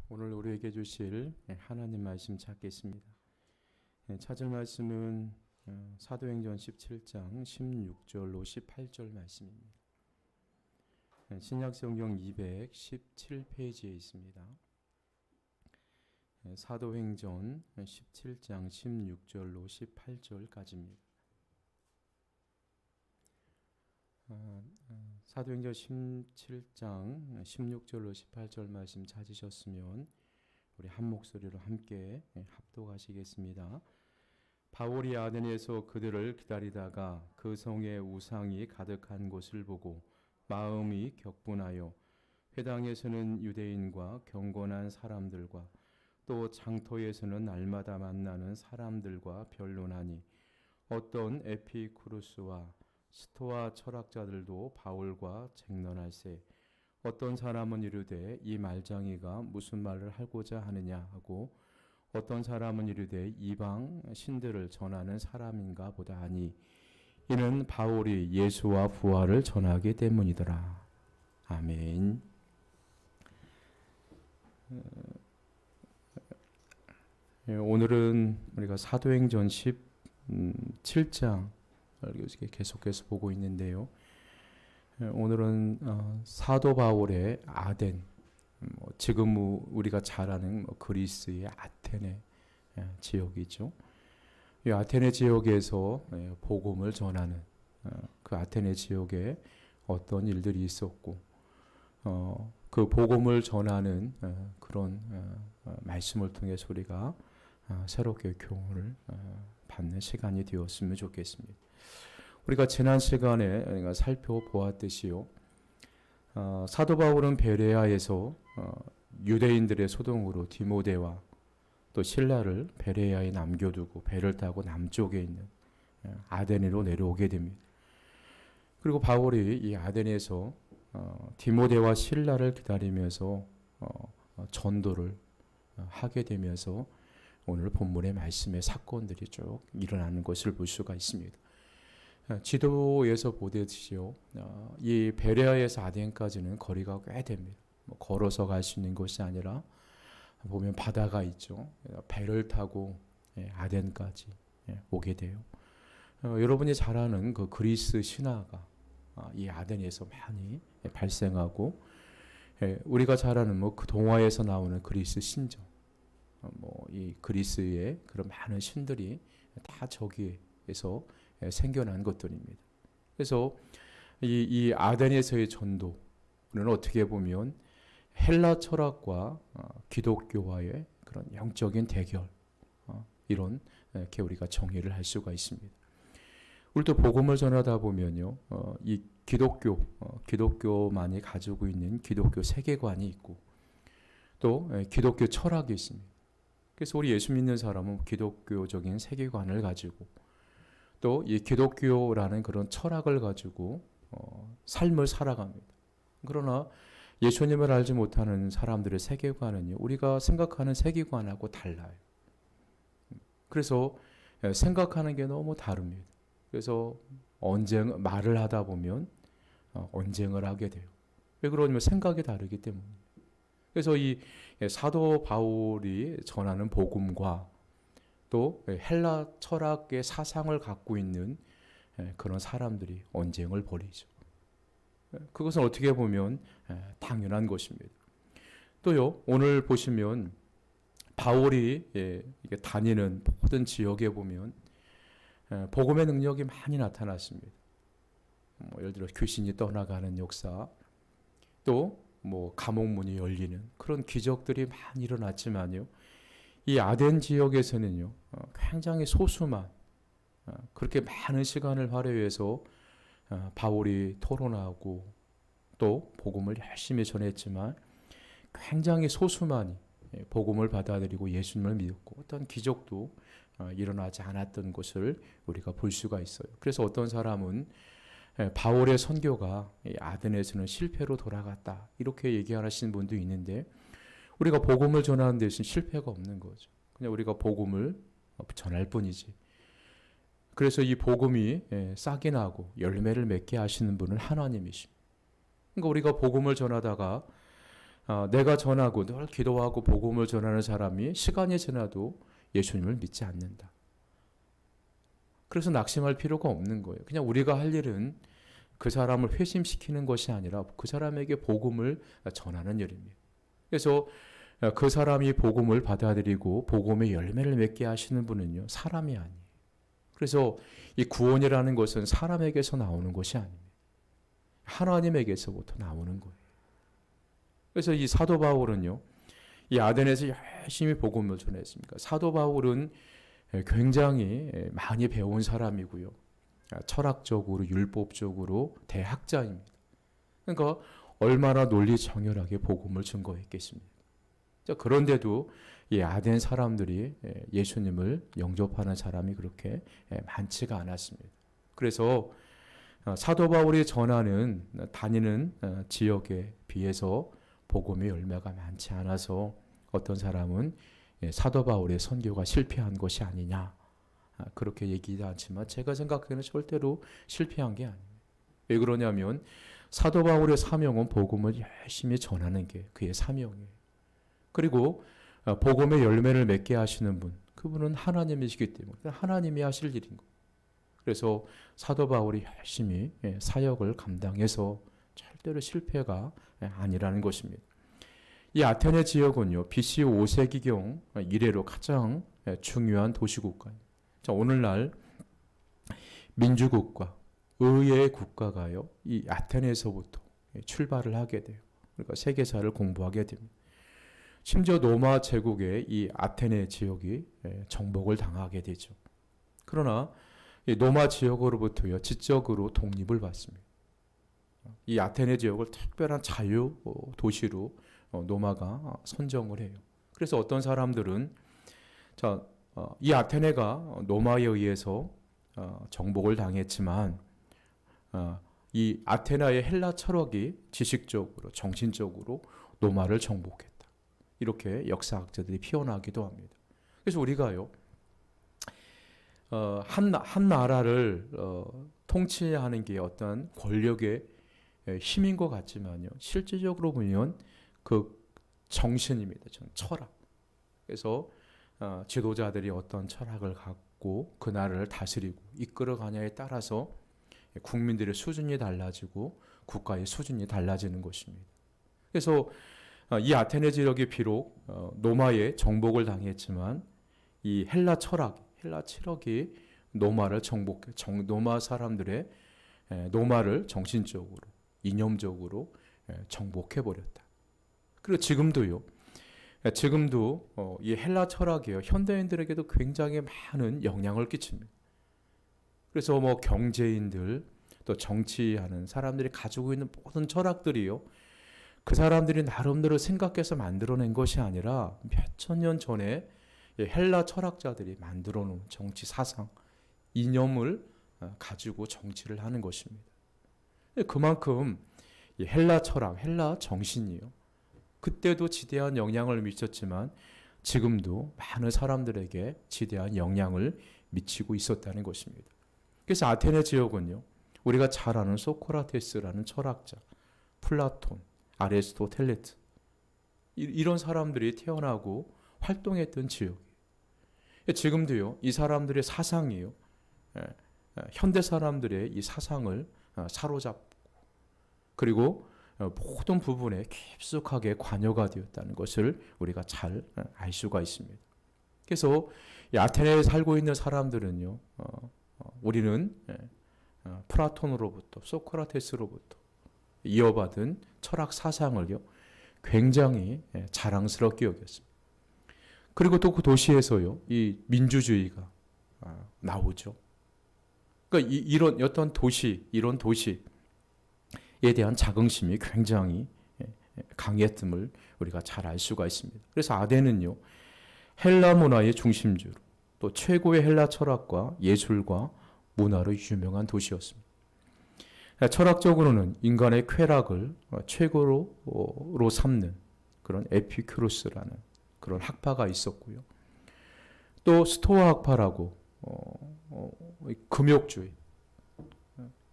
오늘 우리에게 주실 하나님 말씀 찾겠습니다. 찾을 말씀은 사도행전 17장 16절로 18절 말씀입니다. 신약성경 217페이지에 있습니다. 사도행전 17장 16절로 18절까지입니다. 사도행전 17장 16절로 18절 말씀 찾으셨으면 우리 한 목소리로 함께 합독하시겠습니다. 바울이 아덴에서 그들을 기다리다가 그 성에 우상이 가득한 곳을 보고 마음이 격분하여 회당에서는 유대인과 경건한 사람들과 또 장터에서는 날마다 만나는 사람들과 변론하니 어떤 에피쿠루스와 스토아 철학자들도 바울과 쟁론할세 어떤 사람은 이르되 이 말장이가 무슨 말을 하고자 하느냐 하고 어떤 사람은 이르되 이방 신들을 전하는 사람인가 보다 하니 이는 바울이 예수와 부활을 전하기 때문이더라. 아멘. 오늘은 우리가 사도행전 17장 계속해서 보고 있는데요. 오늘은 사도 바울의 아덴, 지금 우리가 잘 아는 그리스의 아테네 지역이죠. 이 아테네 지역에서 복음을 전하는 그 아테네 지역에 어떤 일들이 있었고 그 복음을 전하는 그런 말씀을 통해서 우리가 새롭게 교훈을 받는 시간이 되었으면 좋겠습니다. 우리가 지난 시간에 살펴보았듯이요. 사도 바울은 베레아에서 유대인들의 소동으로 디모데와 또 실라를 베레아에 남겨두고 배를 타고 남쪽에 있는 아데네로 내려오게 됩니다. 그리고 바울이 이 아데네에서 디모데와 실라를 기다리면서 전도를 하게 되면서 오늘 본문의 말씀의 사건들이 쭉 일어나는 것을 볼 수가 있습니다. 지도에서 보듯이요, 이 베레아에서 아덴까지는 거리가 꽤 됩니다. 걸어서 갈 수 있는 것이 아니라 보면 바다가 있죠. 배를 타고 아덴까지 오게 돼요. 여러분이 잘 아는 그 그리스 신화가 이 아덴에서 많이 발생하고 우리가 잘 아는 그 동화에서 나오는 그리스 신전, 이 그리스의 그런 많은 신들이 다 저기에서 생겨난 것들입니다. 그래서 이 아덴에서의 전도는 어떻게 보면 헬라 철학과 기독교와의 그런 영적인 대결, 이렇게 우리가 정의를 할 수가 있습니다. 우리도 복음을 전하다 보면요, 이 기독교만이 가지고 있는 기독교 세계관이 있고 또 기독교 철학이 있습니다. 그래서 우리 예수 믿는 사람은 기독교적인 세계관을 가지고 또 이 기독교라는 그런 철학을 가지고 삶을 살아갑니다. 그러나 예수님을 알지 못하는 사람들의 세계관은요, 우리가 생각하는 세계관하고 달라요. 그래서 생각하는 게 너무 다릅니다. 그래서 말을 하다 보면 언쟁을 하게 돼요. 왜 그러냐면 생각이 다르기 때문입니다. 그래서 이 사도 바울이 전하는 복음과 또 헬라 철학의 사상을 갖고 있는 그런 사람들이 언쟁을 벌이죠. 그것은 어떻게 보면 당연한 것입니다. 또요, 오늘 보시면 바울이 다니는 모든 지역에 보면 복음의 능력이 많이 나타났습니다. 예를 들어 귀신이 떠나가는 역사, 또 감옥 문이 열리는 그런 기적들이 많이 일어났지만요, 이 아덴 지역에서는요, 굉장히 소수만 그렇게 많은 시간을 활용해서 바울이 토론하고 또 복음을 열심히 전했지만 굉장히 소수만이 복음을 받아들이고 예수님을 믿었고 어떤 기적도 일어나지 않았던 것을 우리가 볼 수가 있어요. 그래서 어떤 사람은 바울의 선교가 아덴에서는 실패로 돌아갔다, 이렇게 얘기하시는 분도 있는데, 우리가 복음을 전하는 데서는 실패가 없는 거죠. 그냥 우리가 복음을 전할 뿐이지. 그래서 이 복음이 싹이 나고 열매를 맺게 하시는 분은 하나님이십니다. 그러니까 우리가 복음을 전하다가 내가 전하고 늘 기도하고 복음을 전하는 사람이 시간이 지나도 예수님을 믿지 않는다. 그래서 낙심할 필요가 없는 거예요. 그냥 우리가 할 일은 그 사람을 회심시키는 것이 아니라 그 사람에게 복음을 전하는 일입니다. 그래서 그 사람이 복음을 받아들이고 복음의 열매를 맺게 하시는 분은요, 사람이 아니에요. 그래서 이 구원이라는 것은 사람에게서 나오는 것이 아닙니다. 하나님에게서부터 나오는 거예요. 그래서 이 사도 바울은요, 이 아덴에서 열심히 복음을 전했습니다. 사도 바울은 굉장히 많이 배운 사람이고요. 철학적으로, 율법적으로 대학자입니다. 그러니까 얼마나 논리 정연하게 복음을 증거했겠습니까? 그런데도 이 아덴 사람들이 예수님을 영접하는 사람이 그렇게 많지가 않았습니다. 그래서 사도 바울이 전하는 다니는 지역에 비해서 복음의 열매가 많지 않아서 어떤 사람은 사도 바울의 선교가 실패한 것이 아니냐, 그렇게 얘기하지 않지만 제가 생각하기에는 절대로 실패한 게 아닙니다. 왜 그러냐면 사도 바울의 사명은 복음을 열심히 전하는 게 그의 사명이에요. 그리고 복음의 열매를 맺게 하시는 분, 그분은 하나님이시기 때문에 하나님이 하실 일인 거예요. 그래서 사도 바울이 열심히 사역을 감당해서 절대로 실패가 아니라는 것입니다. 이 아테네 지역은요, BC 5세기경 이래로 가장 중요한 도시국가입니다. 자, 오늘날 민주국가, 의의 국가가요, 이 아테네에서부터 출발을 하게 돼요. 그러니까 세계사를 공부하게 됩니다. 심지어 로마 제국의 이 아테네 지역이 정복을 당하게 되죠. 그러나 이 로마 지역으로부터요, 지적으로 독립을 받습니다. 이 아테네 지역을 특별한 자유 도시로 로마가 선정을 해요. 그래서 어떤 사람들은 이 아테네가 로마에 의해서 정복을 당했지만 이 아테나의 헬라 철학이 지식적으로, 정신적으로 로마를 정복했다. 이렇게 역사학자들이 표현하기도 합니다. 그래서 우리가요, 한 나라를 통치하는 게 어떤 권력의 힘인 것 같지만요, 실질적으로 보면 그 정신입니다. 철학. 그래서 지도자들이 어떤 철학을 갖고 그 나라를 다스리고 이끌어가냐에 따라서 국민들의 수준이 달라지고 국가의 수준이 달라지는 것입니다. 그래서 이 아테네 지역이 비록 로마의 정복을 당했지만 이 헬라 철학이 로마를 로마 사람들의 로마를 정신적으로, 이념적으로 정복해 버렸다. 그리고 지금도 이 헬라 철학이요, 현대인들에게도 굉장히 많은 영향을 끼칩니다. 그래서 뭐 경제인들, 또 정치하는 사람들이 가지고 있는 모든 철학들이요, 그 사람들이 나름대로 생각해서 만들어낸 것이 아니라 몇천 년 전에 헬라 철학자들이 만들어 놓은 정치 사상, 이념을 가지고 정치를 하는 것입니다. 그만큼 이 헬라 철학, 헬라 정신이요, 그때도 지대한 영향을 미쳤지만 지금도 많은 사람들에게 지대한 영향을 미치고 있었다는 것입니다. 그래서 아테네 지역은요, 우리가 잘 아는 소크라테스라는 철학자, 플라톤, 아리스토텔레스, 이런 사람들이 태어나고 활동했던 지역이에요. 지금도요, 이 사람들의 사상이요, 현대 사람들의 이 사상을 사로잡고 그리고 모든 부분에 깊숙하게 관여가 되었다는 것을 우리가 잘 알 수가 있습니다. 그래서 이 아테네에 살고 있는 사람들은요, 우리는 플라톤으로부터, 소크라테스로부터 이어받은 철학 사상을요, 굉장히 자랑스럽게 여겼습니다. 그리고 또 그 도시에서요, 이 민주주의가 나오죠. 그러니까 이런 어떤 이런 도시에 대한 자긍심이 굉장히 강했음을 우리가 잘 알 수가 있습니다. 그래서 아덴은요, 헬라 문화의 중심지로 또 최고의 헬라 철학과 예술과 문화로 유명한 도시였습니다. 철학적으로는 인간의 쾌락을 최고로 삼는 그런 에피큐로스라는 그런 학파가 있었고요. 또 스토아 학파라고 금욕주의,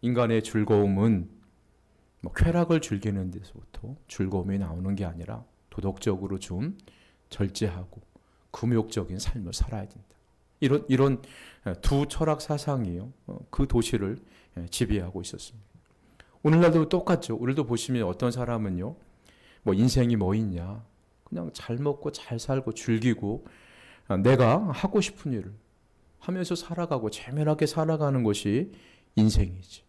인간의 즐거움은 뭐 쾌락을 즐기는 데서부터 즐거움이 나오는 게 아니라 도덕적으로 좀 절제하고 금욕적인 삶을 살아야 된다. 이런 두 철학 사상이요. 그 도시를 지배하고 있었습니다. 오늘날도 똑같죠. 오늘도 보시면 어떤 사람은요. 뭐 인생이 뭐 있냐. 그냥 잘 먹고 잘 살고 즐기고 내가 하고 싶은 일을 하면서 살아가고 재미나게 살아가는 것이 인생이지.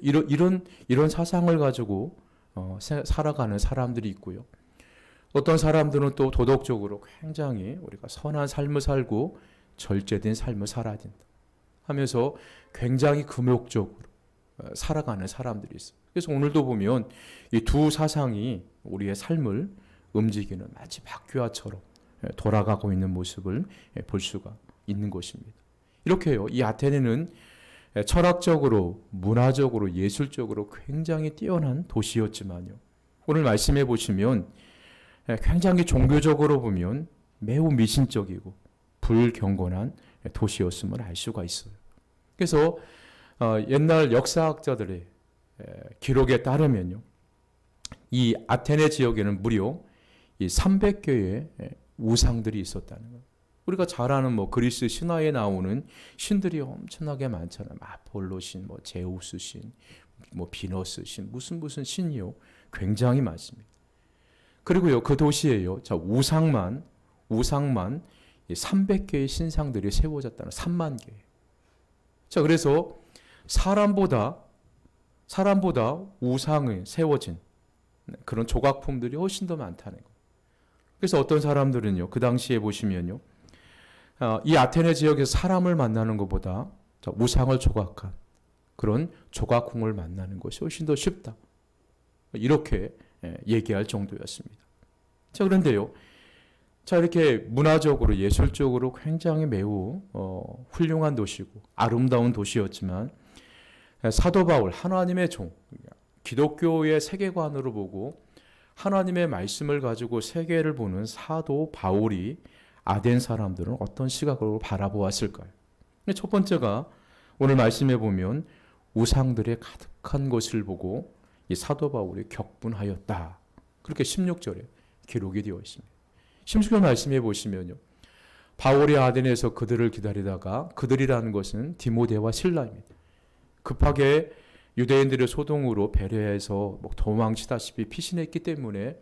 이런 사상을 가지고 살아가는 사람들이 있고요. 어떤 사람들은 또 도덕적으로 굉장히 우리가 선한 삶을 살고 절제된 삶을 살아야 된다 하면서 굉장히 금욕적으로 살아가는 사람들이 있어요. 그래서 오늘도 보면 이 두 사상이 우리의 삶을 움직이는 마치 바퀴와처럼 돌아가고 있는 모습을 볼 수가 있는 것입니다. 이렇게요. 이 아테네는 철학적으로, 문화적으로, 예술적으로 굉장히 뛰어난 도시였지만요. 오늘 말씀해 보시면 굉장히 종교적으로 보면 매우 미신적이고 불경건한 도시였음을 알 수가 있어요. 그래서 옛날 역사학자들의 기록에 따르면요. 이 아테네 지역에는 무려 이 300개의 우상들이 있었다는 거예요. 우리가 잘 아는 뭐 그리스 신화에 나오는 신들이 엄청나게 많잖아요. 아폴로 신, 뭐 제우스 신, 뭐 비너스 신, 무슨 신이요. 굉장히 많습니다. 그리고요, 그 도시에요. 자, 우상만 300개의 신상들이 세워졌다는 3만 개. 자, 그래서 사람보다 우상에 세워진 그런 조각품들이 훨씬 더 많다는 거예요. 그래서 어떤 사람들은요, 그 당시에 보시면요, 이 아테네 지역에서 사람을 만나는 것보다 우상을 조각한 그런 조각공을 만나는 것이 훨씬 더 쉽다. 이렇게 얘기할 정도였습니다. 자, 그런데요, 자, 이렇게 문화적으로, 예술적으로 굉장히 매우 훌륭한 도시고 아름다운 도시였지만 사도 바울, 하나님의 종, 기독교의 세계관으로 보고 하나님의 말씀을 가지고 세계를 보는 사도 바울이 아덴 사람들은 어떤 시각으로 바라보았을까요? 첫 번째가 오늘 말씀해 보면 우상들의 가득한 것을 보고 이 사도 바울이 격분하였다. 그렇게 16절에 기록이 되어 있습니다. 16절 말씀해 보시면요. 바울이 아덴에서 그들을 기다리다가 그들이라는 것은 디모데와 실라입니다. 급하게 유대인들의 소동으로 베레아에서 도망치다시피 피신했기 때문에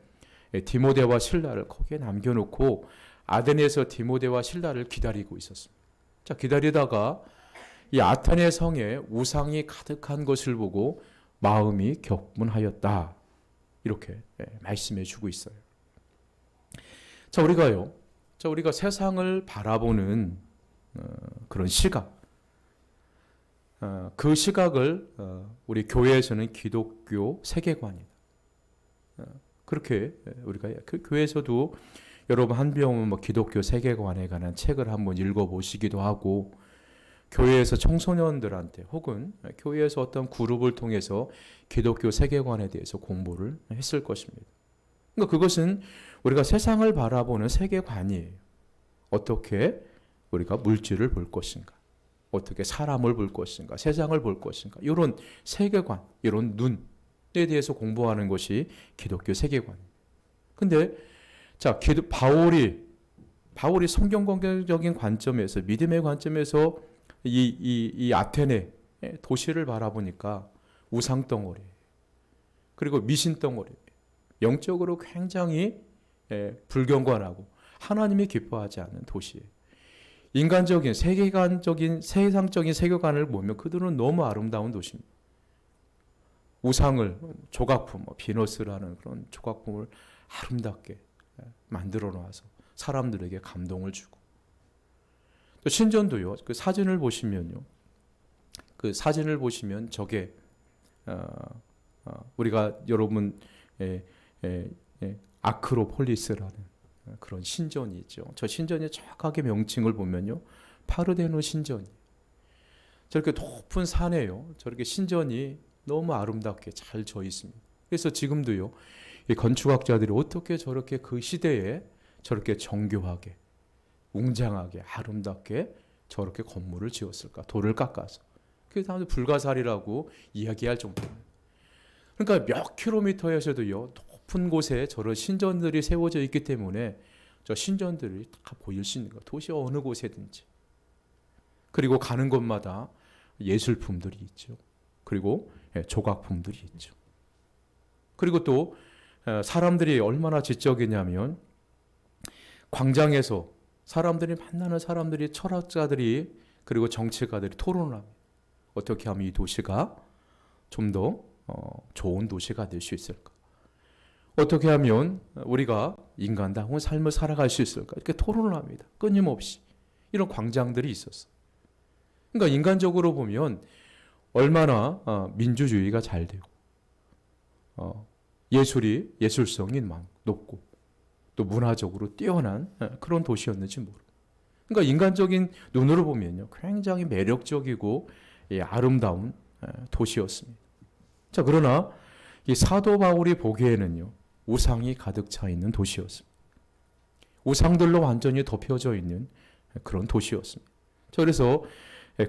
디모데와 실라를 거기에 남겨놓고 아덴에서 디모데와 실라를 기다리고 있었습니다. 자, 기다리다가 이 아테네 성에 우상이 가득한 것을 보고 마음이 격분하였다. 이렇게 말씀해 주고 있어요. 자, 우리가 세상을 바라보는 그런 시각, 그 시각을 우리 교회에서는 기독교 세계관이다. 그렇게 우리가 그 교회에서도 여러분 한 병은 뭐 기독교 세계관에 관한 책을 한번 읽어보시기도 하고 교회에서 청소년들한테 혹은 교회에서 어떤 그룹을 통해서 기독교 세계관에 대해서 공부를 했을 것입니다. 그러니까 그것은 우리가 세상을 바라보는 세계관이에요. 어떻게 우리가 물질을 볼 것인가, 어떻게 사람을 볼 것인가, 세상을 볼 것인가, 이런 세계관, 이런 눈에 대해서 공부하는 것이 기독교 세계관입니다. 근데 자, 바울이 성경적인 관점에서, 믿음의 관점에서 이 아테네 도시를 바라보니까 우상덩어리, 그리고 미신덩어리, 영적으로 굉장히 불경건하고 하나님이 기뻐하지 않는 도시예요. 인간적인, 세상적인 세계관을 보면 그들은 너무 아름다운 도시입니다. 우상을, 조각품, 비너스라는 그런 조각품을 아름답게 만들어 놔서 사람들에게 감동을 주고, 또 신전도요. 그 사진을 보시면요, 그 사진을 보시면 저게 우리가 여러분 아크로폴리스라는 그런 신전이 있죠. 저 신전의 정확하게 명칭을 보면요, 파르데노 신전이. 저렇게 높은 산에요, 저렇게 신전이 너무 아름답게 잘 져 있습니다. 그래서 지금도요, 이 건축학자들이 어떻게 저렇게 그 시대에 저렇게 정교하게, 웅장하게, 아름답게 저렇게 건물을 지었을까? 돌을 깎아서. 그게 다음에 불가사리라고 이야기할 정도입니다. 그러니까 몇 킬로미터에서도요, 높은 곳에 저런 신전들이 세워져 있기 때문에 저 신전들이 다 보일 수 있는 거예요. 도시 어느 곳에든지. 그리고 가는 곳마다 예술품들이 있죠. 그리고 조각품들이 있죠. 그리고 또 사람들이 얼마나 지적이냐면 광장에서 사람들이 만나는 사람들이 철학자들이 그리고 정치가들이 토론을 합니다. 어떻게 하면 이 도시가 좀 더 좋은 도시가 될 수 있을까? 어떻게 하면 우리가 인간다운 삶을 살아갈 수 있을까? 이렇게 토론을 합니다. 끊임없이. 이런 광장들이 있었어요. 그러니까 인간적으로 보면 얼마나 민주주의가 잘 되고 예술성이 높고 또 문화적으로 뛰어난 그런 도시였는지 모릅니다. 그러니까 인간적인 눈으로 보면요, 굉장히 매력적이고 아름다운 도시였습니다. 자, 그러나 이 사도 바울이 보기에는요, 우상이 가득 차 있는 도시였습니다. 우상들로 완전히 덮여져 있는 그런 도시였습니다. 자, 그래서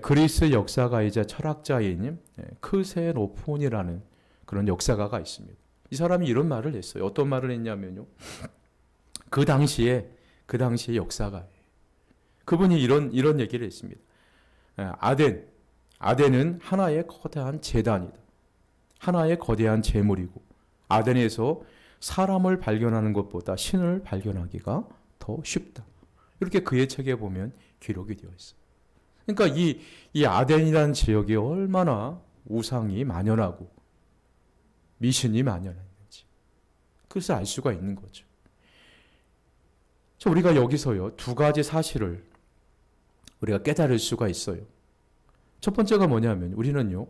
그리스 역사가이자 철학자인 크세노폰이라는 그런 역사가가 있습니다. 이 사람이 이런 말을 했어요. 어떤 말을 했냐면요, 그 당시에 역사가예요. 그분이 이런 얘기를 했습니다. 아덴은 하나의 거대한 재단이다. 하나의 거대한 재물이고 아덴에서 사람을 발견하는 것보다 신을 발견하기가 더 쉽다. 이렇게 그의 책에 보면 기록이 되어 있어요. 그러니까 이 아덴이라는 지역이 얼마나 우상이 만연하고 미신이 만연했는지 그것을 알 수가 있는 거죠. 우리가 여기서요, 두 가지 사실을 우리가 깨달을 수가 있어요. 첫 번째가 뭐냐면 우리는요,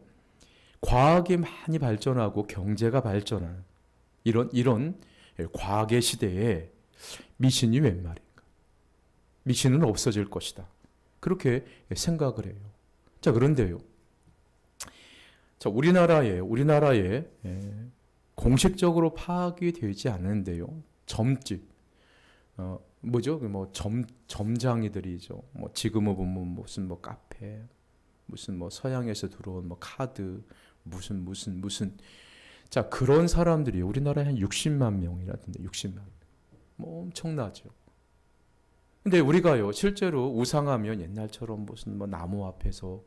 과학이 많이 발전하고 경제가 발전하는 이런 과학의 시대에 미신이 웬 말인가? 미신은 없어질 것이다. 그렇게 생각을 해요. 자, 그런데요, 자, 우리나라에 공식적으로 파악이 되지 않는데요, 점집, 뭐죠? 점장이들이죠. 지금은 보면 무슨 카페, 무슨 서양에서 들어온 카드, 무슨. 자, 그런 사람들이 우리나라에 한 60만 명이라던데, 60만 명. 엄청나죠. 근데 우리가요, 실제로 우상하면 옛날처럼 무슨 나무 앞에서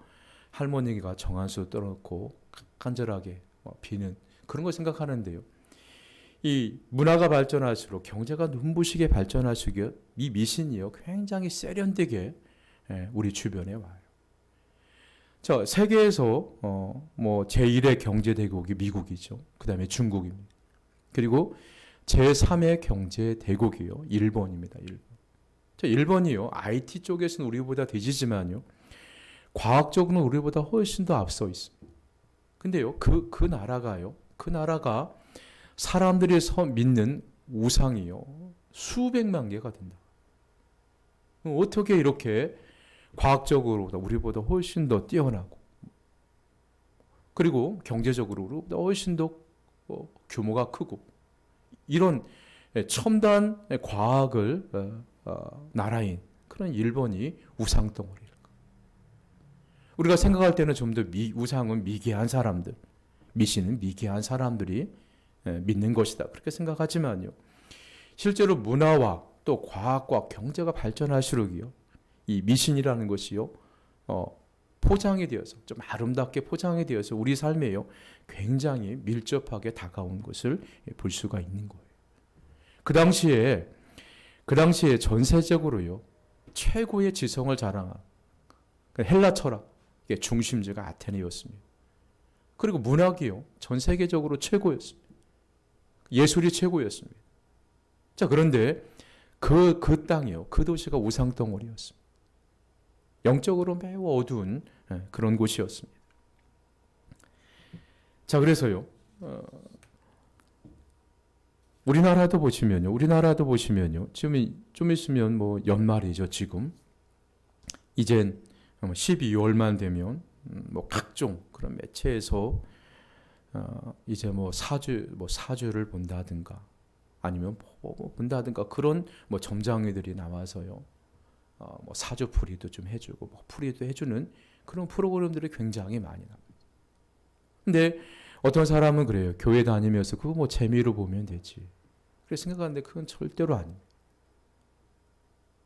할머니가 정한수 떨어놓고 간절하게 비는 그런 걸 생각하는데요. 이 문화가 발전할수록 경제가 눈부시게 발전할수록 이 미신이요, 굉장히 세련되게 우리 주변에 와요. 자, 세계에서 제1의 경제 대국이 미국이죠. 그다음에 중국입니다. 그리고 제3의 경제 대국이요, 일본입니다. 일본이요, IT 쪽에서는 우리보다 뒤지지만요, 과학적으로는 우리보다 훨씬 더 앞서 있습니다. 근데요, 그 나라가 사람들이 믿는 우상이요, 수백만 개가 된다. 어떻게 이렇게 과학적으로 우리보다 훨씬 더 뛰어나고 그리고 경제적으로 우리보다 훨씬 더 규모가 크고 이런 첨단 과학을 나라인 그런 일본이 우상덩어리일까? 우리가 생각할 때는 좀 더 우상은 미개한 사람들, 미신은 미개한 사람들이 믿는 것이다, 그렇게 생각하지만요, 실제로 문화와 또 과학과 경제가 발전할수록이요, 이 미신이라는 것이요, 포장이 되어서 좀 아름답게 포장이 되어서 우리 삶에요, 굉장히 밀접하게 다가온 것을 볼 수가 있는 거예요. 그 당시에 전 세계적으로요, 최고의 지성을 자랑한 헬라 철학의 중심지가 아테네였습니다. 그리고 문학이요, 전 세계적으로 최고였습니다. 예술이 최고였습니다. 자, 그런데 그 땅이요, 그 도시가 우상덩어리였습니다. 영적으로 매우 어두운 그런 곳이었습니다. 자, 그래서요, 우리나라도 보시면요, 지금 좀 있으면 연말이죠. 지금 이젠 12월만 되면 각종 그런 매체에서 이제 사주를 본다든가 아니면 본다든가 그런 점장이들이 나와서요, 사주 풀이도 좀 해주고 풀이도 해주는 그런 프로그램들이 굉장히 많이 납니다. 근데 어떤 사람은 그래요. 교회 다니면서 그거 뭐 재미로 보면 되지. 그렇게 생각하는데 그건 절대로 아니에요.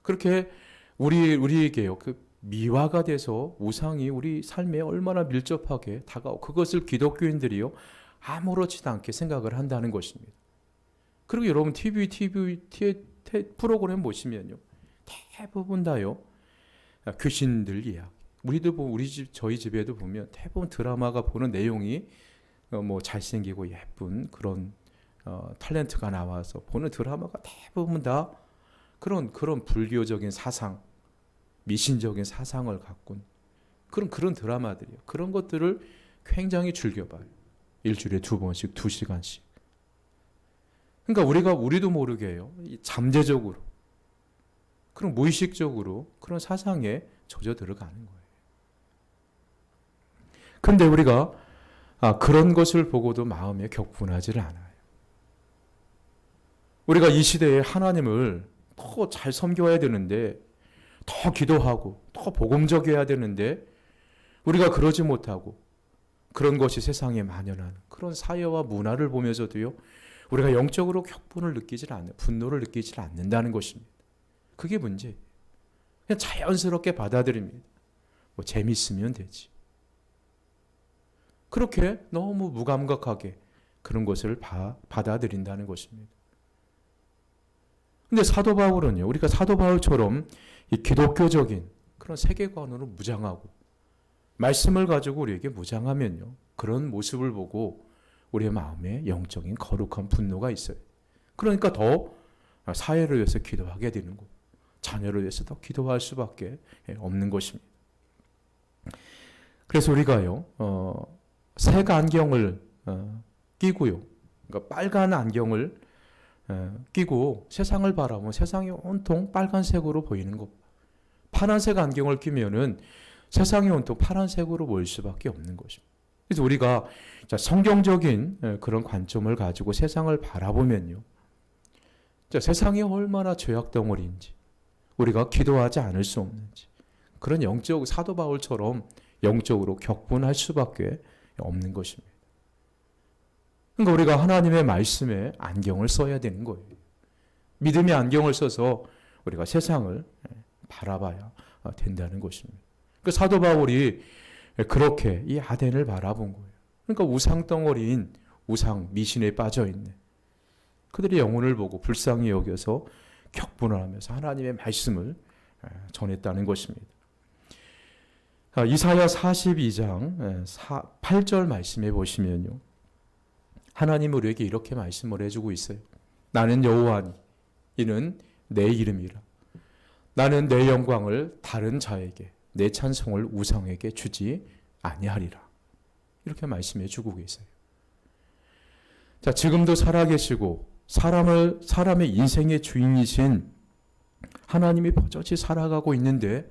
그렇게 우리에게요. 그 미화가 돼서 우상이 우리 삶에 얼마나 밀접하게 다가오고 그것을 기독교인들이요. 아무렇지도 않게 생각을 한다는 것입니다. 그리고 여러분 TV 프로그램 보시면요. 대부분 다요. 귀신들 이야기. 저희 집에도 보면 대부분 드라마가 보는 내용이 뭐 잘생기고 예쁜 그런 탤런트가 나와서 보는 드라마가 대부분 다 그런 불교적인 사상, 미신적인 사상을 갖고 그런 드라마들이요. 그런 것들을 굉장히 즐겨봐요. 일주일에 2번씩 2시간씩. 그러니까 우리도 모르게요. 잠재적으로 그런 무의식적으로 그런 사상에 젖어 들어가는 거예요. 근데 우리가 그런 것을 보고도 마음에 격분하지를 않아요. 우리가 이 시대에 하나님을 더 잘 섬겨야 되는데, 더 기도하고 더 복음적이어야 되는데 우리가 그러지 못하고 그런 것이 세상에 만연하는 그런 사회와 문화를 보면서도요. 우리가 영적으로 격분을 느끼질 않는, 분노를 느끼질 않는다는 것입니다. 그게 문제예요. 그냥 자연스럽게 받아들입니다. 뭐 재밌으면 되지. 그렇게 너무 무감각하게 그런 것을 받아들인다는 것입니다. 근데 사도 바울은요, 우리가 사도 바울처럼 이 기독교적인 그런 세계관으로 무장하고 말씀을 가지고 우리에게 무장하면요, 그런 모습을 보고 우리의 마음에 영적인 거룩한 분노가 있어요. 그러니까 더 사회를 위해서 기도하게 되는 거, 자녀를 위해서 더 기도할 수밖에 없는 것입니다. 그래서 우리가요, 색 안경을 끼고요, 그러니까 빨간 안경을 끼고 세상을 바라보면 세상이 온통 빨간색으로 보이는 것. 파란색 안경을 끼면은 세상이 온통 파란색으로 보일 수밖에 없는 것입니다. 그래서 우리가 성경적인 그런 관점을 가지고 세상을 바라보면요, 세상이 얼마나 죄악 덩어리인지, 우리가 기도하지 않을 수 없는지, 그런 영적 사도 바울처럼 영적으로 격분할 수밖에 없는 것입니다. 그러니까 우리가 하나님의 말씀에 안경을 써야 되는 거예요. 믿음의 안경을 써서 우리가 세상을 바라봐야 된다는 것입니다. 그 사도 바울이 그렇게 이 아덴을 바라본 거예요. 그러니까 우상 덩어리인 우상 미신에 빠져 있는 그들의 영혼을 보고 불쌍히 여겨서 격분을 하면서 하나님의 말씀을 전했다는 것입니다. 이사야 42장 8절 말씀해 보시면요, 하나님은 우리에게 이렇게 말씀을 해주고 있어요. 나는 여호와니 이는 내 이름이라. 나는 내 영광을 다른 자에게, 내 찬송을 우상에게 주지 아니하리라. 이렇게 말씀해 주고 계세요. 자, 지금도 살아계시고 사람의 인생의 주인이신 하나님이 버젓이 살아가고 있는데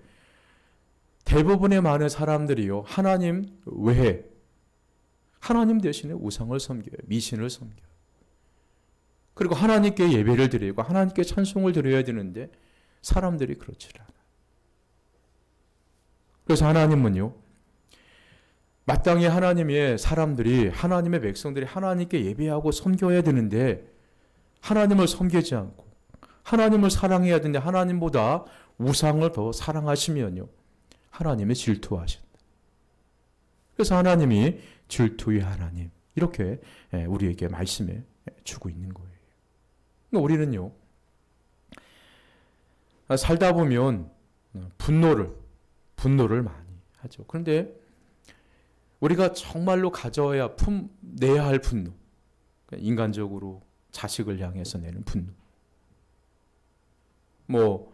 대부분의 많은 사람들이요, 하나님 외에 하나님 대신에 우상을 섬겨요. 미신을 섬겨요. 그리고 하나님께 예배를 드리고 하나님께 찬송을 드려야 되는데 사람들이 그렇지 않아요. 그래서 하나님은요, 마땅히 하나님의 사람들이, 하나님의 백성들이 하나님께 예배하고 섬겨야 되는데 하나님을 섬기지 않고 하나님을 사랑해야 되는데 하나님보다 우상을 더 사랑하시면요, 하나님의 질투하신다. 그래서 하나님이 질투의 하나님, 이렇게 우리에게 말씀해 주고 있는 거예요. 그러니까 우리는요, 살다 보면 분노를 많이 하죠. 그런데 우리가 정말로 가져야 내야 할 분노, 인간적으로 자식을 향해서 내는 분노,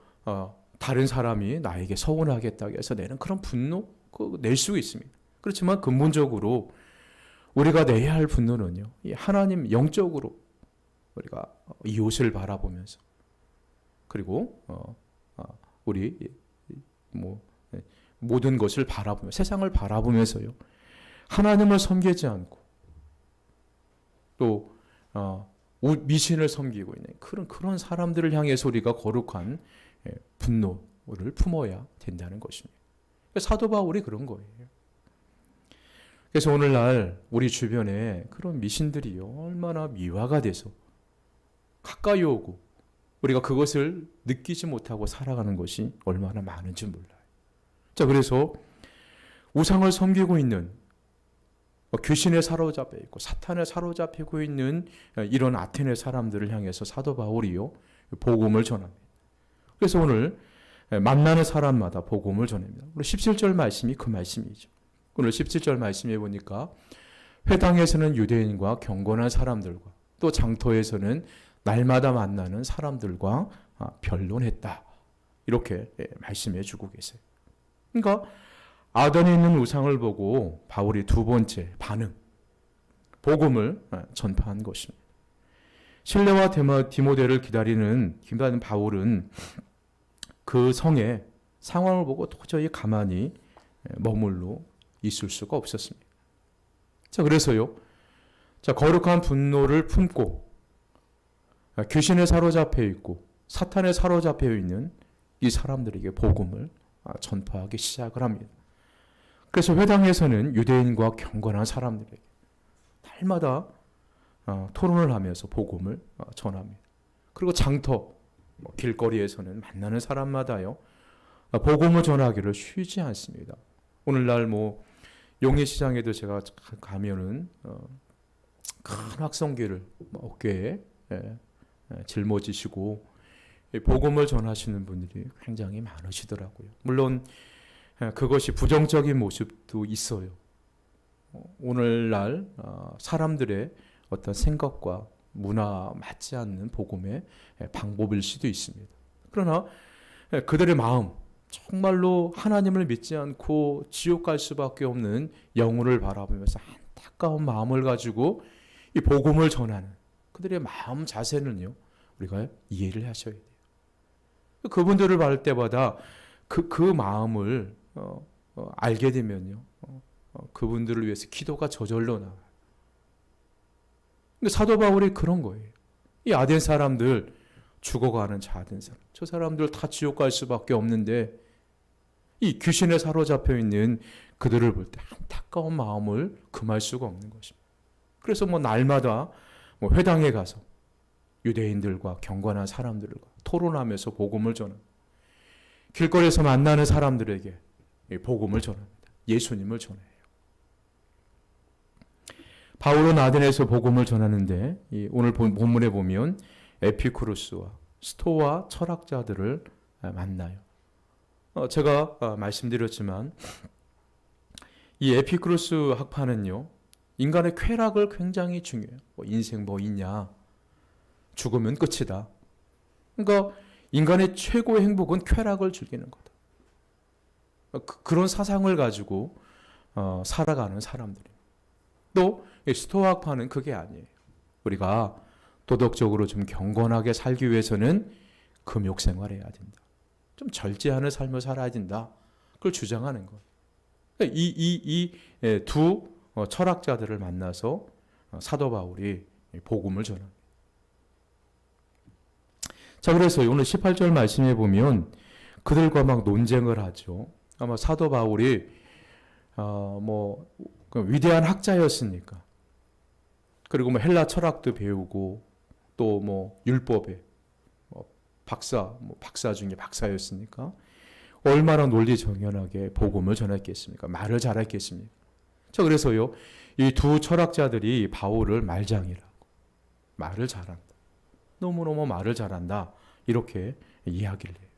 다른 사람이 나에게 서운하겠다고 해서 내는 그런 분노, 낼 수 있습니다. 그렇지만 근본적으로 우리가 내야 할 분노는요, 하나님 영적으로 우리가 이웃을 바라보면서, 그리고 우리 모든 것을 바라보며 세상을 바라보면서요, 하나님을 섬기지 않고 또 미신을 섬기고 있는 그런 사람들을 향해서 우리가 거룩한 분노를 품어야 된다는 것입니다. 사도 바울이 그런 거예요. 그래서 오늘날 우리 주변에 그런 미신들이요, 얼마나 미화가 돼서 가까이 오고 우리가 그것을 느끼지 못하고 살아가는 것이 얼마나 많은지 몰라요. 자, 그래서 우상을 섬기고 있는, 귀신에 사로잡혀 있고 사탄에 사로잡히고 있는 이런 아테네 사람들을 향해서 사도 바울이요, 복음을 전합니다. 그래서 오늘 만나는 사람마다 복음을 전합니다. 오늘 17절 말씀이 그 말씀이죠. 오늘 17절 말씀해 보니까 회당에서는 유대인과 경건한 사람들과 또 장터에서는 날마다 만나는 사람들과 변론했다. 이렇게 말씀해 주고 계세요. 그러니까 아덴에 있는 우상을 보고 바울이 두 번째 반응, 복음을 전파한 것입니다. 실레와 디모데를 기다리는 바울은 그 성의 상황을 보고 도저히 가만히 머물러 있을 수가 없었습니다. 자, 그래서요, 자, 거룩한 분노를 품고 귀신에 사로잡혀 있고 사탄에 사로잡혀 있는 이 사람들에게 복음을 전파하기 시작을 합니다. 그래서 회당에서는 유대인과 경건한 사람들에게 날마다 토론을 하면서 복음을 전합니다. 그리고 장터, 길거리에서는 만나는 사람마다요, 복음을 전하기를 쉬지 않습니다. 오늘날 용인시장에도 제가 가면은 큰 확성기를 어깨에 짊어지시고 복음을 전하시는 분들이 굉장히 많으시더라고요. 물론 그것이 부정적인 모습도 있어요. 오늘날 사람들의 어떤 생각과 문화 맞지 않는 복음의 방법일 수도 있습니다. 그러나 그들의 마음, 정말로 하나님을 믿지 않고 지옥 갈 수밖에 없는 영혼을 바라보면서 안타까운 마음을 가지고 이 복음을 전하는 그들의 마음 자세는요, 우리가 이해를 하셔야 돼요. 그분들을 볼 때마다 그 마음을 알게 되면요, 그분들을 위해서 기도가 저절로 나와요. 사도 바울이 그런 거예요. 이 아덴 사람들, 죽어가는 자든 사람, 저 사람들 다 지옥 갈 수밖에 없는데 이 귀신에 사로잡혀 있는 그들을 볼 때 안타까운 마음을 금할 수가 없는 것입니다. 그래서 날마다 회당에 가서 유대인들과 경건한 사람들과 토론하면서 복음을 전합니다. 길거리에서 만나는 사람들에게 복음을 전합니다. 예수님을 전해요. 바울은 아덴에서 복음을 전하는데 오늘 본문에 보면 에피쿠로스와 스토아 철학자들을 만나요. 제가 말씀드렸지만 이 에피쿠로스 학파는요, 인간의 쾌락을 굉장히 중요해요. 인생 있냐, 죽으면 끝이다. 그러니까 인간의 최고의 행복은 쾌락을 즐기는 거다. 그런 사상을 가지고 살아가는 사람들이에요. 또 스토아학파는 그게 아니에요. 우리가 도덕적으로 좀 경건하게 살기 위해서는 금욕 생활해야 된다. 좀 절제하는 삶을 살아야 된다. 그걸 주장하는 거예요. 이 두 철학자들을 만나서 사도 바울이 복음을 전합니다. 자, 그래서 오늘 18절 말씀에 보면 그들과 막 논쟁을 하죠. 아마 사도 바울이 위대한 학자였으니까, 그리고 헬라 철학도 배우고 또 율법에 박사 중에 박사였으니까 얼마나 논리정연하게 복음을 전했겠습니까? 말을 잘했겠습니까? 자, 그래서요, 이 두 철학자들이 바울을 말장이라고, 말을 잘한다, 너무너무 말을 잘한다, 이렇게 이야기를 해요.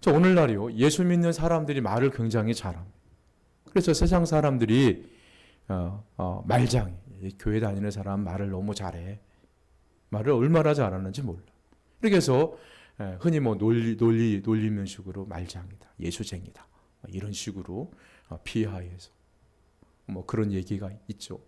자, 오늘날요, 예수 믿는 사람들이 말을 굉장히 잘합니다. 그래서 세상 사람들이 말장이, 교회 다니는 사람 말을 너무 잘해, 말을 얼마나 잘하는지 몰라. 이렇게 해서 흔히 놀리면식으로 말장이다, 예수쟁이다, 이런 식으로 비하해서 그런 얘기가 있죠.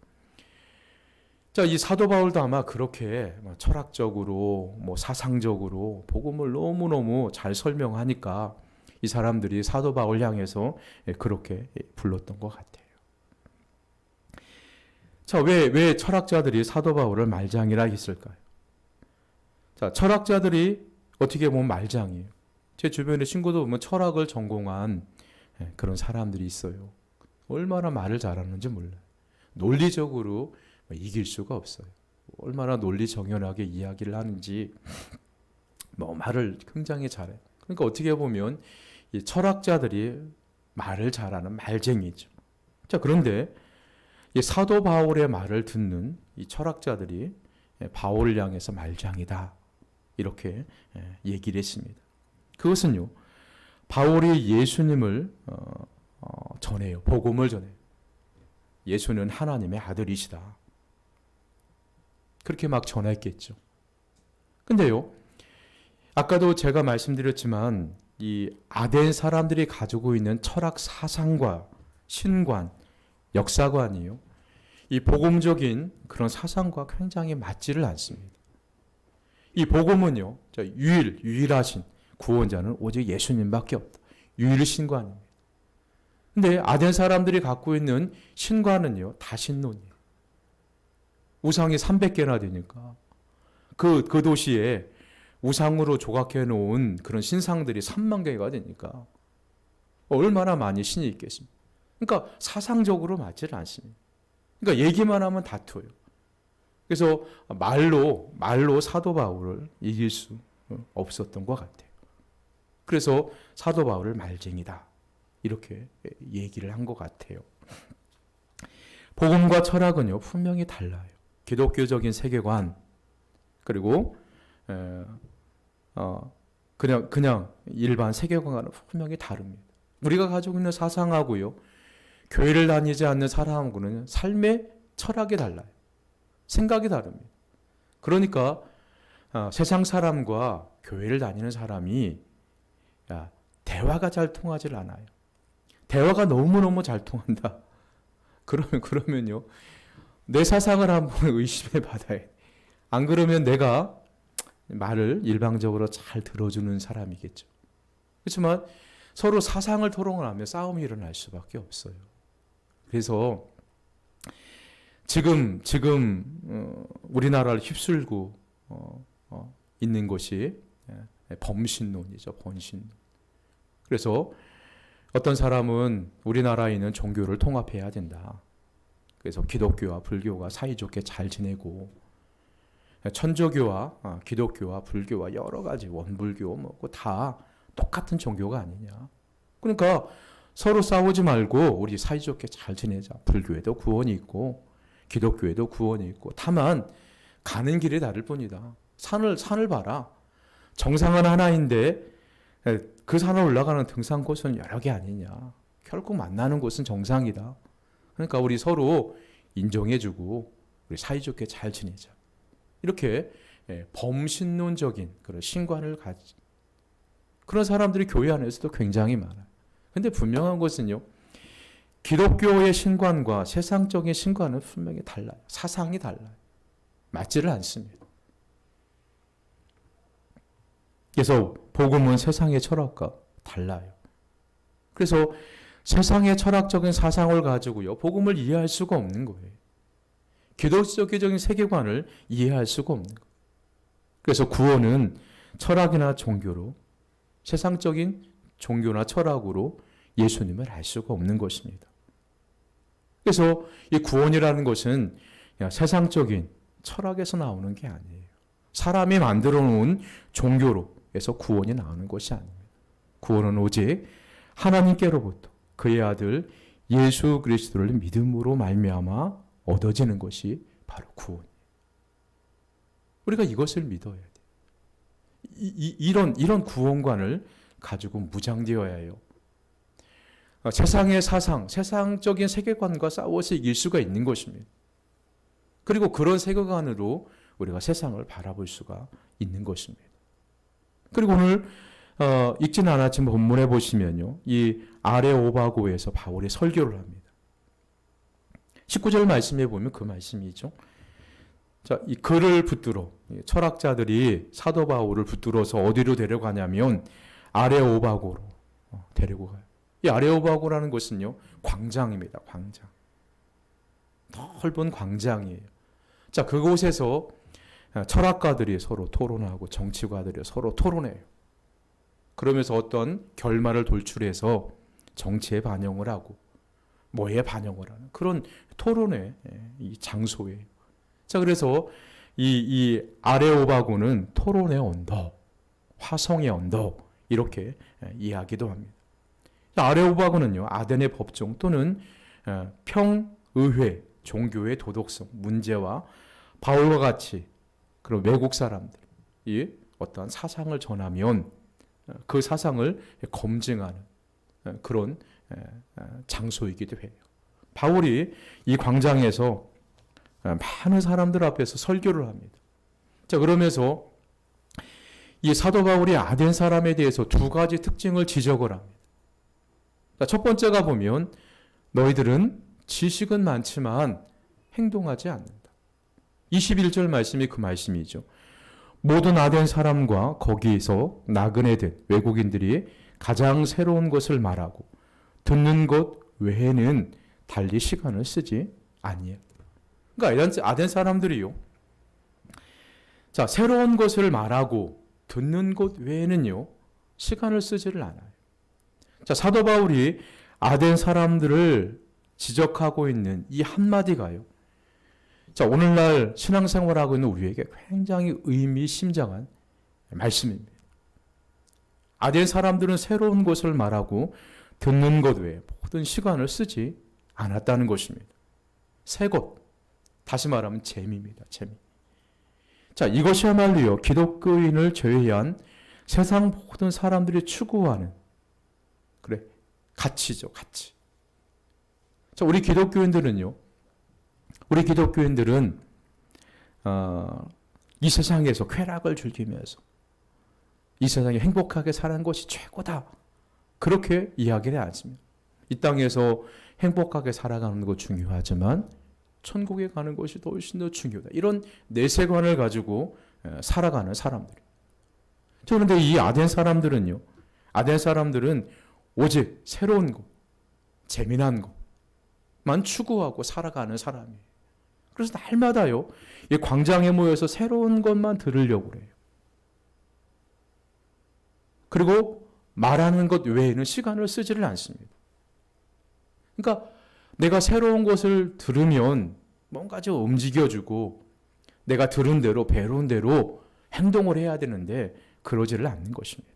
자, 이 사도 바울도 아마 그렇게 철학적으로 사상적으로 복음을 너무너무 잘 설명하니까 이 사람들이 사도 바울 향해서 그렇게 불렀던 것 같아요. 자, 왜 철학자들이 사도 바울을 말장이라 했을까요? 자, 철학자들이 어떻게 보면 말장이에요. 제 주변의 친구도 보면 철학을 전공한 그런 사람들이 있어요. 얼마나 말을 잘하는지 몰라요. 논리적으로 이길 수가 없어요. 얼마나 논리 정연하게 이야기를 하는지 말을 굉장히 잘해요. 그러니까 어떻게 보면 이 철학자들이 말을 잘하는 말쟁이죠. 자, 그런데 이 사도 바울의 말을 듣는 이 철학자들이 바울을 향해서 말장이다, 이렇게 얘기를 했습니다. 그것은요, 바울이 예수님을 전해요. 복음을 전해요. 예수는 하나님의 아들이시다, 그렇게 막 전했겠죠. 근데요, 아까도 제가 말씀드렸지만 이 아덴 사람들이 가지고 있는 철학 사상과 신관, 역사관이요, 이 복음적인 그런 사상과 굉장히 맞지를 않습니다. 이 복음은요, 유일하신 구원자는 오직 예수님밖에 없다, 유일신관입니다. 근데 아덴 사람들이 갖고 있는 신관은요, 다신론이에요. 우상이 300개나 되니까 그 도시에 우상으로 조각해 놓은 그런 신상들이 3만 개가 되니까 얼마나 많이 신이 있겠습니까? 그러니까 사상적으로 맞지를 않습니다. 그러니까 얘기만 하면 다투어요. 그래서 말로 사도 바울을 이길 수 없었던 것 같아요. 그래서 사도 바울을 말쟁이다, 이렇게 얘기를 한 것 같아요. 복음과 철학은요, 분명히 달라요. 기독교적인 세계관, 그리고 그냥 일반 세계관과는 분명히 다릅니다. 우리가 가지고 있는 사상하고요, 교회를 다니지 않는 사람하고는 삶의 철학이 달라요. 생각이 다릅니다. 그러니까 세상 사람과 교회를 다니는 사람이 대화가 잘 통하질 않아요. 대화가 너무너무 잘 통한다, 그러면요, 내 사상을 한번 의심해 받아야 돼. 안 그러면 내가 말을 일방적으로 잘 들어주는 사람이겠죠. 그렇지만 서로 사상을 토론을 하면 싸움이 일어날 수밖에 없어요. 그래서 지금 우리나라를 휩쓸고 있는 것이 범신론이죠. 범신론. 그래서 어떤 사람은 우리나라에 있는 종교를 통합해야 된다. 그래서 기독교와 불교가 사이좋게 잘 지내고, 천주교와 기독교와 불교와 여러 가지 원불교 다 똑같은 종교가 아니냐. 그러니까 서로 싸우지 말고 우리 사이좋게 잘 지내자. 불교에도 구원이 있고 기독교에도 구원이 있고, 다만 가는 길이 다를 뿐이다. 산을 봐라. 정상은 하나인데 그 산을 올라가는 등산 코스는 여러 개 아니냐. 결국 만나는 곳은 정상이다. 그러니까 우리 서로 인정해주고 우리 사이좋게 잘 지내자. 이렇게 범신론적인 그런 신관을 가진 그런 사람들이 교회 안에서도 굉장히 많아요. 그런데 분명한 것은요, 기독교의 신관과 세상적인 신관은 분명히 달라요. 사상이 달라요. 맞지를 않습니다. 그래서 복음은 세상의 철학과 달라요. 그래서 세상의 철학적인 사상을 가지고요, 복음을 이해할 수가 없는 거예요. 기독교적인 세계관을 이해할 수가 없는 거예요. 그래서 구원은 철학이나 종교로, 세상적인 종교나 철학으로 예수님을 알 수가 없는 것입니다. 그래서 이 구원이라는 것은 세상적인 철학에서 나오는 게 아니에요. 사람이 만들어 놓은 종교로에서 구원이 나오는 것이 아닙니다. 구원은 오직 하나님께로부터 그의 아들 예수 그리스도를 믿음으로 말미암아 얻어지는 것이 바로 구원이에요. 우리가 이것을 믿어야 돼요. 이런 구원관을 가지고 무장되어야 해요. 세상의 사상, 세상적인 세계관과 싸워서 이길 수가 있는 것입니다. 그리고 그런 세계관으로 우리가 세상을 바라볼 수가 있는 것입니다. 그리고 오늘 읽지는 않았지만 본문에 보시면요, 이 아레오바고에서 바울이 설교를 합니다. 19절 말씀에 보면 그 말씀이죠. 자, 이 글을 붙들어 철학자들이 사도 바울을 붙들어서 어디로 데려가냐면 아레오바고로 데리고 가요. 이 아레오바고라는 것은요, 광장입니다. 광장. 넓은 광장이에요. 자, 그곳에서 철학가들이 서로 토론하고 정치가들이 서로 토론해요. 그러면서 어떤 결말을 돌출해서 정치에 반영을 하고, 뭐에 반영을 하는 그런 토론의 이 장소예요. 자, 그래서 이 아레오바고는 토론의 언덕, 화성의 언덕 이렇게 이야기도 합니다. 아레오바고는요, 아덴의 법정 또는 평의회, 종교의 도덕성, 문제와 바울과 같이 그런 외국 사람들이 어떠한 사상을 전하면 그 사상을 검증하는 그런 장소이기도 해요. 바울이 이 광장에서 많은 사람들 앞에서 설교를 합니다. 자, 그러면서 이 사도 바울이 아덴 사람에 대해서 두 가지 특징을 지적을 합니다. 자, 첫 번째가 보면 너희들은 지식은 많지만 행동하지 않는다. 21절 말씀이 그 말씀이죠. 모든 아덴 사람과 거기에서 나그네 된 외국인들이 가장 새로운 것을 말하고 듣는 것 외에는 달리 시간을 쓰지 아니에요. 그러니까 아덴 사람들이요. 자, 새로운 것을 말하고 듣는 것 외에는요, 시간을 쓰지를 않아요. 자, 사도 바울이 아덴 사람들을 지적하고 있는 이 한마디가요. 자, 오늘날 신앙생활하고 있는 우리에게 굉장히 의미심장한 말씀입니다. 아덴 사람들은 새로운 것을 말하고 듣는 것 외에 모든 시간을 쓰지 않았다는 것입니다. 새 것, 다시 말하면 재미입니다. 재미. 자, 이것이야말로요, 기독교인을 제외한 세상 모든 사람들이 추구하는 그래, 가치죠, 가치. 자, 우리 기독교인들은 이 세상에서 쾌락을 즐기면서 이 세상에 행복하게 사는 것이 최고다. 그렇게 이야기를 않습니다. 이 땅에서 행복하게 살아가는 것 중요하지만 천국에 가는 것이 더 훨씬 더 중요하다. 이런 내세관을 가지고 살아가는 사람들. 그런데 이 아덴 사람들은 오직 새로운 것, 재미난 것만 추구하고 살아가는 사람이에요. 그래서 날마다요, 이 광장에 모여서 새로운 것만 들으려고 그래요. 그리고 말하는 것 외에는 시간을 쓰지를 않습니다. 그러니까 내가 새로운 것을 들으면 뭔가 좀 움직여주고 내가 들은 대로 배운 대로 행동을 해야 되는데 그러지를 않는 것입니다.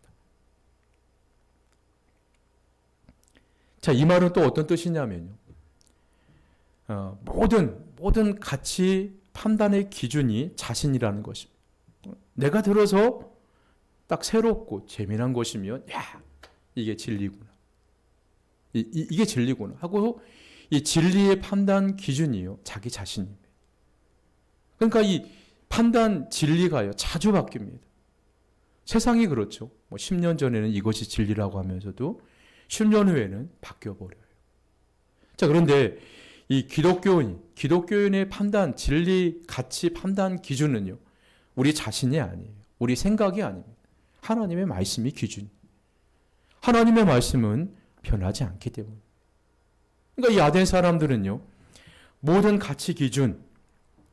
자, 이 말은 또 어떤 뜻이냐면요. 모든 가치 판단의 기준이 자신이라는 것입니다. 내가 들어서 딱 새롭고 재미난 것이면 야, 이게 진리구나. 이게 진리구나 하고 이 진리의 판단 기준이요, 자기 자신입니다. 그러니까 이 판단 진리가요, 자주 바뀝니다. 세상이 그렇죠. 10년 전에는 이것이 진리라고 하면서도 10년 후에는 바뀌어버려요. 자, 그런데 이 기독교인의 판단, 진리, 가치 판단 기준은요, 우리 자신이 아니에요. 우리 생각이 아닙니다. 하나님의 말씀이 기준. 하나님의 말씀은 변하지 않기 때문에. 그러니까 이 아덴 사람들은요, 모든 가치 기준,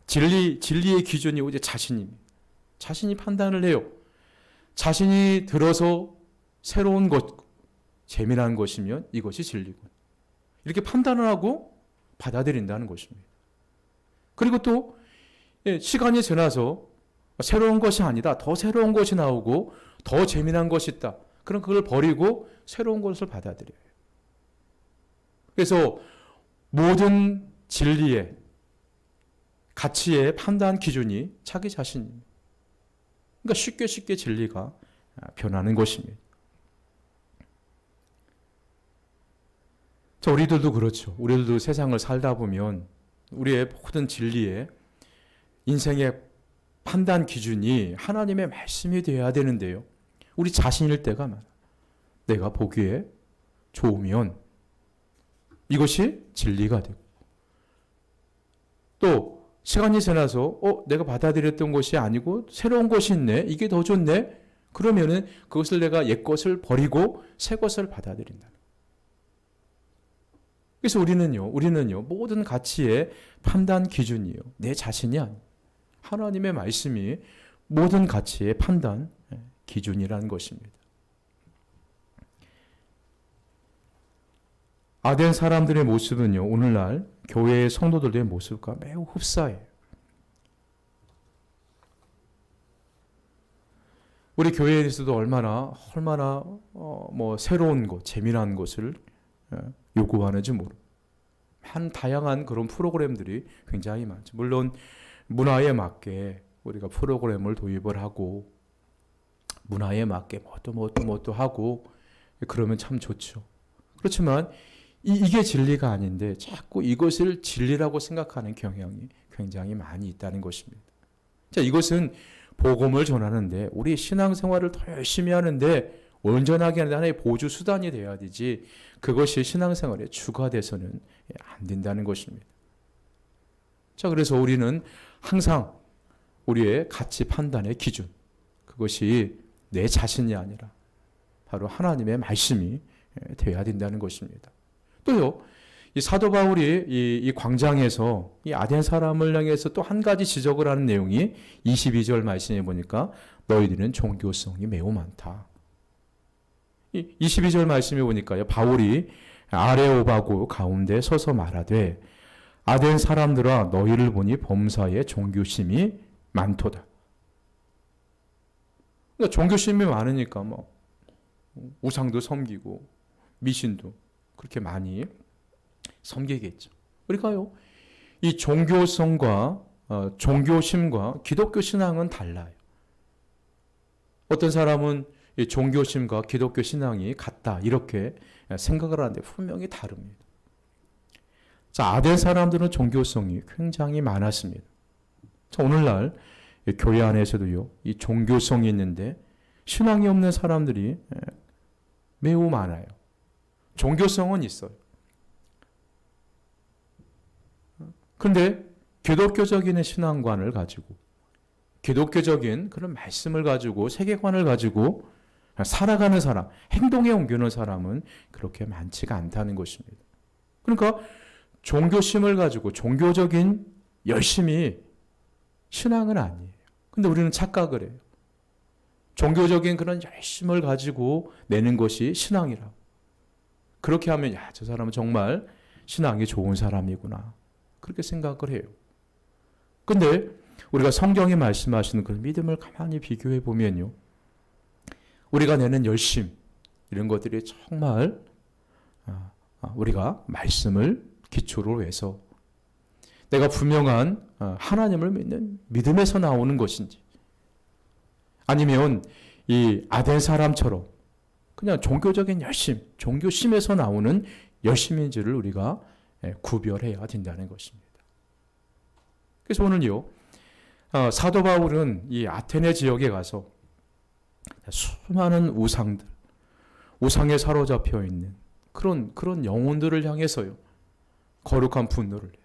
진리의 기준이 오직 자신입니다. 자신이 판단을 해요. 자신이 들어서 새로운 것, 재미난 것이면 이것이 진리군. 이렇게 판단을 하고 받아들인다는 것입니다. 그리고 또 시간이 지나서 새로운 것이 아니다. 더 새로운 것이 나오고 더 재미난 것이 있다. 그럼 그걸 버리고 새로운 것을 받아들여요. 그래서 모든 진리의 가치의 판단 기준이 자기 자신입니다. 그러니까 쉽게 진리가 변하는 것입니다. 자, 우리들도 그렇죠. 우리들도 세상을 살다 보면 우리의 모든 진리의 인생의 판단 기준이 하나님의 말씀이 되어야 되는데요. 우리 자신일 때가 많아. 내가 보기에 좋으면 이것이 진리가 되고, 또 시간이 지나서 내가 받아들였던 것이 아니고 새로운 것이 있네, 이게 더 좋네, 그러면은 그것을 내가 옛 것을 버리고 새 것을 받아들인다. 그래서 우리는요 모든 가치의 판단 기준이요, 내 자신이 아니에요. 하나님의 말씀이 모든 가치의 판단 기준이라는 것입니다. 아덴 사람들의 모습은요, 오늘날 교회의 성도들의 모습과 매우 흡사해요. 우리 교회에서도 얼마나 새로운 것, 재미난 것을 요구하는지 한 다양한 그런 프로그램들이 굉장히 많죠. 물론 문화에 맞게 우리가 프로그램을 도입을 하고 문화에 맞게 뭣도 하고 그러면 참 좋죠. 그렇지만 이게 진리가 아닌데 자꾸 이것을 진리라고 생각하는 경향이 굉장히 많이 있다는 것입니다. 자, 이것은 복음을 전하는데 우리 신앙생활을 더 열심히 하는데 온전하게 하는 하나의 보조 수단이 되어야 되지 그것이 신앙생활의 주가 돼서는 안 된다는 것입니다. 자, 그래서 우리는 항상 우리의 가치 판단의 기준, 그것이 내 자신이 아니라 바로 하나님의 말씀이 되어야 된다는 것입니다. 또요, 이 사도 바울이 이 광장에서 이 아덴 사람을 향해서 또 한 가지 지적을 하는 내용이 22절 말씀에 보니까 너희들은 종교성이 매우 많다. 이 22절 말씀에 보니까요, 바울이 아레오바고 가운데 서서 말하되 아덴 사람들아 너희를 보니 범사에 종교심이 많도다. 그러니까 종교심이 많으니까 우상도 섬기고 미신도 그렇게 많이 섬기겠죠. 그러니까요, 이 종교성과 종교심과 기독교 신앙은 달라요. 어떤 사람은 이 종교심과 기독교 신앙이 같다 이렇게 생각을 하는데 분명히 다릅니다. 자, 아덴 사람들은 종교성이 굉장히 많았습니다. 자, 오늘날 교회 안에서도요, 이 종교성이 있는데 신앙이 없는 사람들이 매우 많아요. 종교성은 있어요. 근데 기독교적인 신앙관을 가지고 기독교적인 그런 말씀을 가지고 세계관을 가지고 살아가는 사람, 행동에 옮기는 사람은 그렇게 많지가 않다는 것입니다. 그러니까 종교심을 가지고 종교적인 열심이 신앙은 아니에요. 근데 우리는 착각을 해요. 종교적인 그런 열심을 가지고 내는 것이 신앙이라고. 그렇게 하면 저 사람은 정말 신앙이 좋은 사람이구나. 그렇게 생각을 해요. 근데 우리가 성경이 말씀하시는 그 믿음을 가만히 비교해 보면요, 우리가 내는 열심 이런 것들이 정말 우리가 말씀을 기초로 해서 내가 분명한 하나님을 믿는 믿음에서 나오는 것인지 아니면 이 아덴 사람처럼 그냥 종교적인 열심, 종교심에서 나오는 열심인지를 우리가 구별해야 된다는 것입니다. 그래서 오늘요, 사도 바울은 이 아테네 지역에 가서 수많은 우상들, 우상에 사로잡혀 있는 그런 영혼들을 향해서요, 거룩한 분노를 내죠.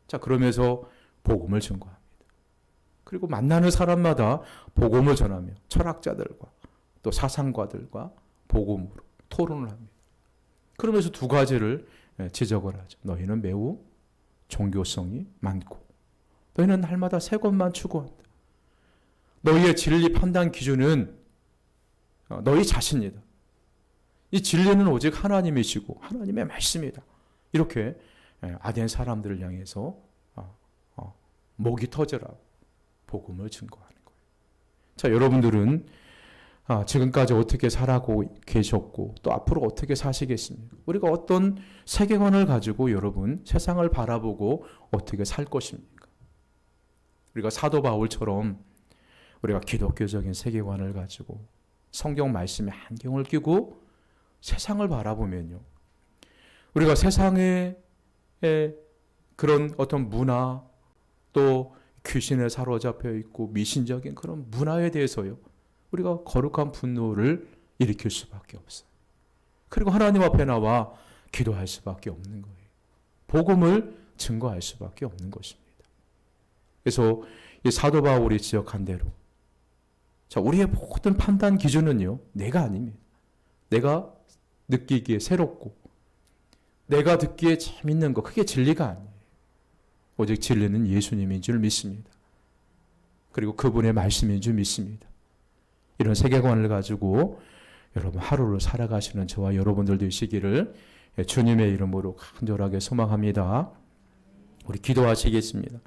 자, 그러면서 복음을 증거합니다. 그리고 만나는 사람마다 복음을 전하며 철학자들과 또 사상가들과 복음으로 토론을 합니다. 그러면서 두 가지를 지적을 하죠. 너희는 매우 종교성이 많고 너희는 날마다 새 것만 추구한다. 너희의 진리 판단 기준은 너희 자신이다. 이 진리는 오직 하나님이시고 하나님의 말씀이다. 이렇게 아덴 사람들을 향해서 목이 터져라고 복음을 증거하는 거예요. 자, 여러분들은 지금까지 어떻게 살아고 계셨고 또 앞으로 어떻게 사시겠습니까? 우리가 어떤 세계관을 가지고 여러분 세상을 바라보고 어떻게 살 것입니까? 우리가 사도 바울처럼 우리가 기독교적인 세계관을 가지고 성경 말씀에 안경을 끼고 세상을 바라보면요, 우리가 세상의 그런 어떤 문화 또 귀신에 사로잡혀 있고 미신적인 그런 문화에 대해서요, 우리가 거룩한 분노를 일으킬 수밖에 없어요. 그리고 하나님 앞에 나와 기도할 수밖에 없는 거예요. 복음을 증거할 수밖에 없는 것입니다. 그래서 이 사도 바울이 지적한 대로, 자, 우리의 모든 판단 기준은요, 내가 아닙니다. 내가 느끼기에 새롭고 내가 듣기에 재밌는 거, 그게 진리가 아니에요. 오직 진리는 예수님인 줄 믿습니다. 그리고 그분의 말씀인 줄 믿습니다. 이런 세계관을 가지고 여러분 하루를 살아가시는 저와 여러분들 되시기를 주님의 이름으로 간절하게 소망합니다. 우리 기도하시겠습니다.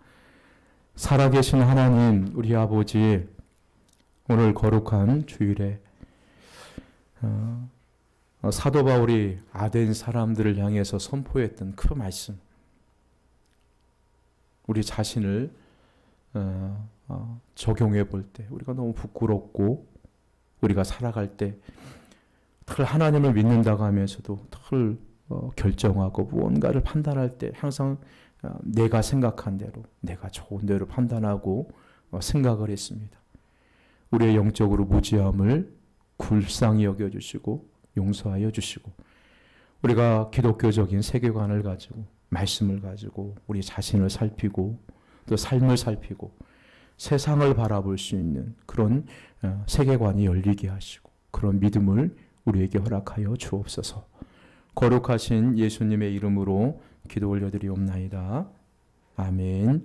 살아계신 하나님, 우리 아버지, 오늘 거룩한 주일에 사도 바울이 아덴 사람들을 향해서 선포했던 그 말씀, 우리 자신을 적용해 볼 때 우리가 너무 부끄럽고, 우리가 살아갈 때 늘 하나님을 믿는다고 하면서도 늘 결정하고 무언가를 판단할 때 항상 내가 생각한 대로, 내가 좋은 대로 판단하고 생각을 했습니다. 우리의 영적으로 무지함을 굴상히 여겨주시고 용서하여 주시고, 우리가 기독교적인 세계관을 가지고 말씀을 가지고 우리 자신을 살피고 또 삶을 살피고 세상을 바라볼 수 있는 그런 세계관이 열리게 하시고, 그런 믿음을 우리에게 허락하여 주옵소서. 거룩하신 예수님의 이름으로 기도 올려드리옵나이다. 아멘.